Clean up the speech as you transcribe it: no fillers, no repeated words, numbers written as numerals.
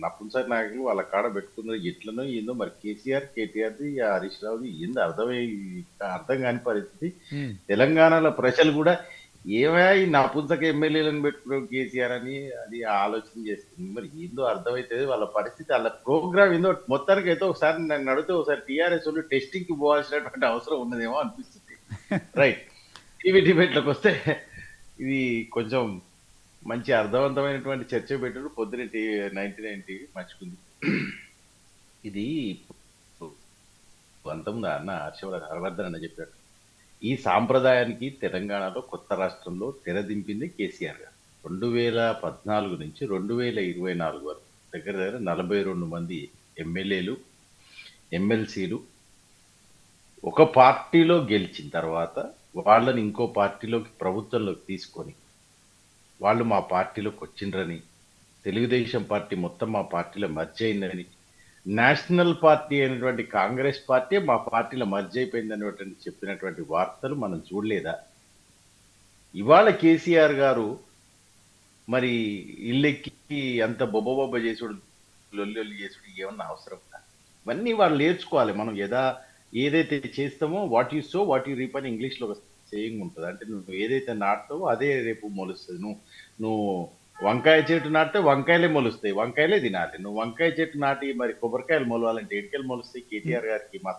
నపుంసక నాయకులు వాళ్ళ కాడ పెట్టుకున్నారు ఎట్లనో ఏందో మరి కేసీఆర్ కేటీఆర్ది హరీష్ రావుది ఏందో అర్థం కాని పరిస్థితి. ఉమ్. తెలంగాణలో ప్రజలు కూడా ఏమయ్యా ఈ నపుంసక ఎమ్మెల్యేలను పెట్టుకున్నావు కేసీఆర్ అని అది ఆలోచన చేస్తుంది. మరి ఏందో అర్థమైతే వాళ్ళ పరిస్థితి వాళ్ళ ప్రోగ్రామ్ ఏందో మొత్తానికి అయితే ఒకసారి నన్ను అడిగితే ఒకసారి టీఆర్ఎస్ వాళ్ళు టెస్టింగ్ కి పోవాల్సినటువంటి అవసరం ఉన్నదేమో అనిపిస్తుంది. రైట్. టీవీ డిబేట్లకు వస్తే ఇది కొంచెం మంచి అర్థవంతమైనటువంటి చర్చ పెట్టారు పొద్దున 99 టీవీ మంచుకుంది. ఇది అంతముందా అన్న హర్షవర్ధన్ అన్న చెప్పాడు. ఈ సాంప్రదాయానికి తెలంగాణలో కొత్త రాష్ట్రంలో తెరదింపింది కేసీఆర్ గారు. 2014 నుంచి 2024 వరకు దగ్గర దగ్గర 42 మంది ఎమ్మెల్యేలు ఎమ్మెల్సీలు ఒక పార్టీలో గెలిచిన తర్వాత వాళ్ళని ఇంకో పార్టీలోకి ప్రభుత్వంలోకి తీసుకొని వాళ్ళు మా పార్టీలోకి వచ్చిండ్రని, తెలుగుదేశం పార్టీ మొత్తం మా పార్టీలో మర్జ్ అయిందని, నేషనల్ పార్టీ అయినటువంటి కాంగ్రెస్ పార్టీ మా పార్టీలో మర్జ్ అయిపోయిందనేటువంటి చెప్పినటువంటి వార్తలు మనం చూడలేదా? ఇవాళ కేసీఆర్ గారు మరి ఇల్లెక్కి అంత బొబ్బ చేసుడు లొల్లి చేసుడు ఏమన్నా అవసరం? ఇవన్నీ వాళ్ళు నేర్చుకోవాలి. మనం ఏదైతే చేస్తామో what you so what you reap అని ఇంగ్లీష్లో ఒక సేయింగ్ ఉంటుంది. అంటే నువ్వు ఏదైతే నాటుతావో అదే రేపు మొలుస్తుంది. నువ్వు వంకాయ చెట్టు నాటితే వంకాయలే మొలుస్తాయి, వంకాయలే తినాలి. నువ్వు వంకాయ చెట్టు నాటి మరి కొబ్బరికాయలు మొలవాలంటే ఎడికెళ్ళి మొలుస్తాయి? కేటీఆర్ గారికి మాత్రం